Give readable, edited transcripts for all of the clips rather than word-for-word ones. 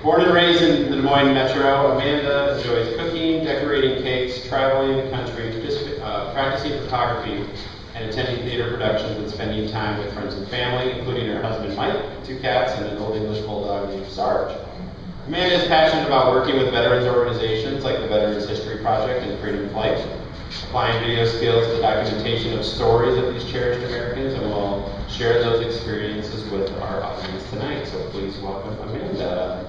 Born and raised in the Des Moines metro, Amanda enjoys cooking, decorating cakes, traveling the country, practicing photography, and attending theater productions and spending time with friends and family, including her husband Mike, 2 cats, and an old English bulldog named Sarge. Amanda is passionate about working with veterans organizations like the Veterans History Project and Freedom Flight, applying video skills to the documentation of stories of these cherished Americans, and will share those experiences with our audience tonight. So please welcome Amanda.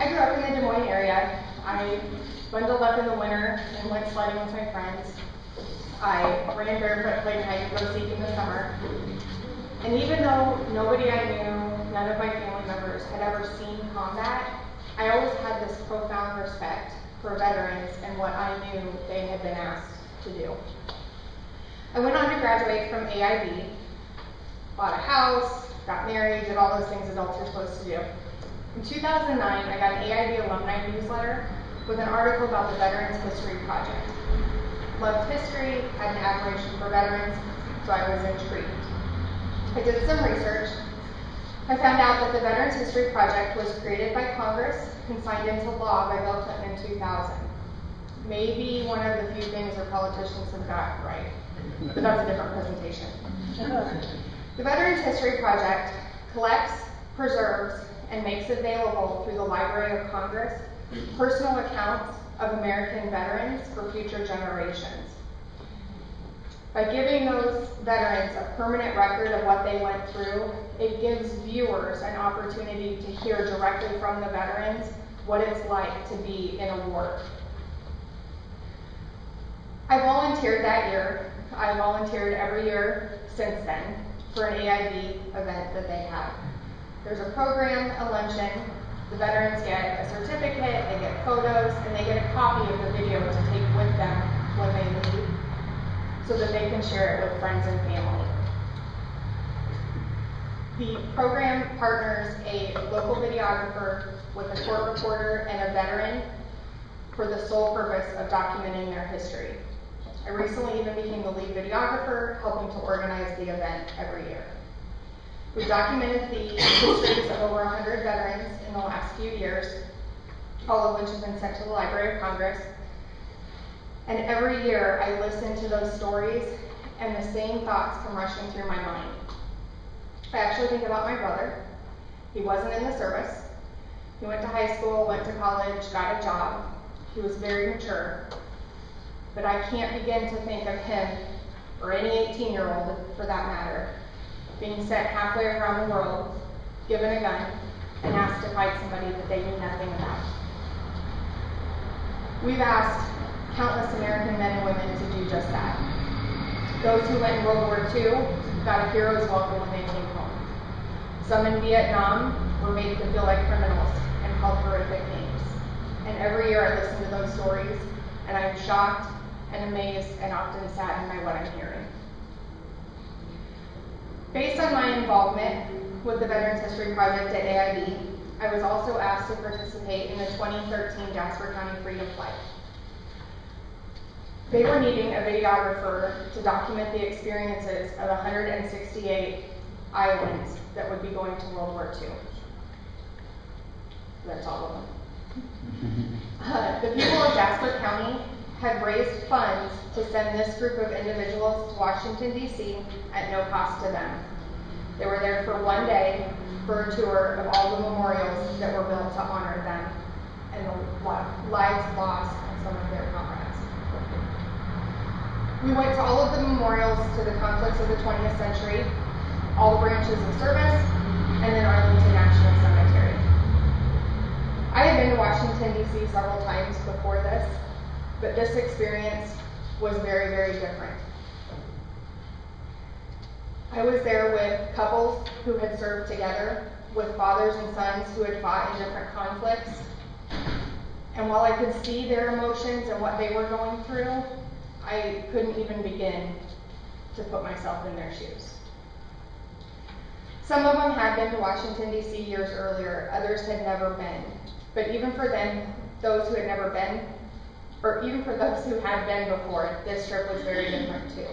I grew up in the Des Moines area. I bundled up in the winter and went sledding with my friends. I ran barefoot, played hide and go seek in the summer. And even though nobody I knew, none of my family members had ever seen combat, I always had this profound respect for veterans and what I knew they had been asked to do. I went on to graduate from AIB, bought a house, got married, did all those things adults are supposed to do. In 2009, I got an AIB alumni newsletter with an article about the Veterans History Project. Loved history, had an admiration for veterans, so I was intrigued. I did some research. I found out that the Veterans History Project was created by Congress and signed into law by Bill Clinton in 2000. Maybe one of the few things our politicians have got right, but that's a different presentation. The Veterans History Project collects, preserves, and makes available through the Library of Congress personal accounts of American veterans for future generations. By giving those veterans a permanent record of what they went through, it gives viewers an opportunity to hear directly from the veterans what it's like to be in a war. I volunteered that year. I volunteered every year since then for an AIB event that they have. There's a program, a luncheon. The veterans get a certificate, they get photos, and they get a copy of the video to take with them when they leave so that they can share it with friends and family. The program partners a local videographer with a court reporter and a veteran for the sole purpose of documenting their history. I recently even became the lead videographer, helping to organize the event every year. We've documented the histories of over 100 veterans in the last few years, all of which have been sent to the Library of Congress. And every year I listen to those stories and the same thoughts come rushing through my mind. I actually think about my brother. He wasn't in the service. He went to high school, went to college, got a job. He was very mature. But I can't begin to think of him, or any 18-year-old for that matter, being sent halfway around the world, given a gun, and asked to fight somebody that they knew nothing about. We've asked countless American men and women to do just that. Those who went in World War II got a hero's welcome when they came home. Some in Vietnam were made to feel like criminals and called horrific names. And every year I listen to those stories, and I'm shocked and amazed and often saddened by what I'm hearing. Based on my involvement with the Veterans History Project at AIB, I was also asked to participate in the 2013 Jasper County Freedom Flight. They were needing a videographer to document the experiences of 168 Iowans that would be going to World War II. That's all of them. The people of Jasper County had raised funds to send this group of individuals to Washington, D.C. at no cost to them. They were there for one day for a tour of all the memorials that were built to honor them and the lives lost of some of their comrades. We went to all of the memorials to the conflicts of the 20th century, all the branches of service, and then Arlington National Cemetery. I had been to Washington, D.C. several times before this, but this experience was very, very different. I was there with couples who had served together, with fathers and sons who had fought in different conflicts. And while I could see their emotions and what they were going through, I couldn't even begin to put myself in their shoes. Some of them had been to Washington, D.C. years earlier, others had never been. But even for them, those who had never been, or even for those who had been before, this trip was very different too.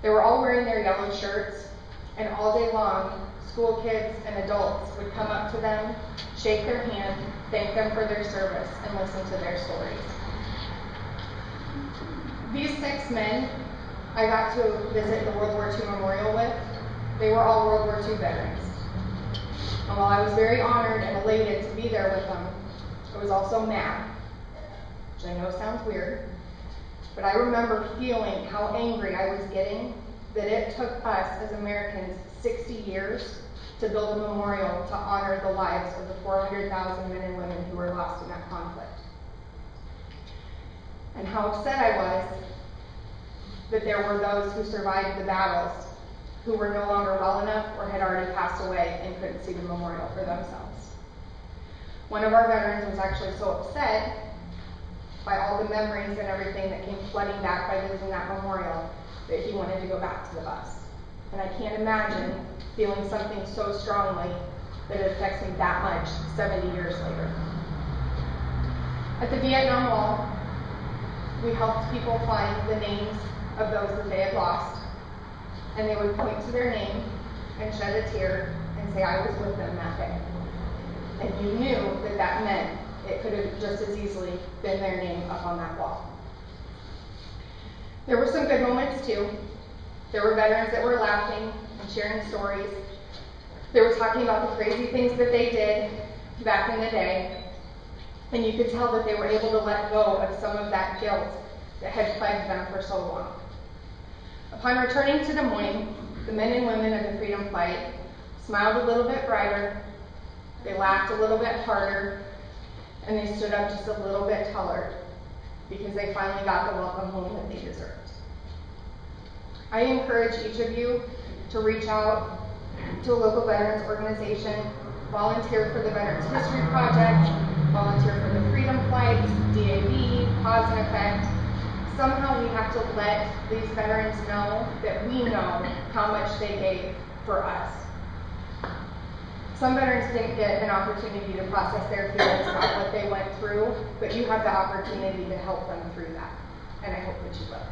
They were all wearing their yellow shirts, and all day long, school kids and adults would come up to them, shake their hand, thank them for their service, and listen to their stories. These 6 men I got to visit the World War II Memorial with, they were all World War II veterans. And while I was very honored and elated to be there with them, I was also mad, which I know sounds weird, but I remember feeling how angry I was getting that it took us as Americans 60 years to build a memorial to honor the lives of the 400,000 men and women who were lost in that conflict. And how upset I was that there were those who survived the battles who were no longer well enough or had already passed away and couldn't see the memorial for themselves. One of our veterans was actually so upset by all the memories and everything that came flooding back by losing that memorial that he wanted to go back to the bus. And I can't imagine feeling something so strongly that it affects me that much 70 years later. At the Vietnam Wall, we helped people find the names of those that they had lost, and they would point to their name and shed a tear and say, I was with them that day. And you knew that that meant it could have just as easily been their name up on that wall. There were some good moments too. There were veterans that were laughing and sharing stories. They were talking about the crazy things that they did back in the day, and you could tell that they were able to let go of some of that guilt that had plagued them for so long. Upon returning to Des Moines, the men and women of the freedom fight smiled a little bit brighter, they laughed a little bit harder, and they stood up just a little bit taller because they finally got the welcome home that they deserved. I encourage each of you to reach out to a local veterans organization, volunteer for the Veterans History Project, volunteer for the Freedom Flights, DAV, Cause and Effect. Somehow we have to let these veterans know that we know how much they gave for us. Some veterans didn't get an opportunity to process their feelings about what they went through, but you have the opportunity to help them through that, and I hope that you will.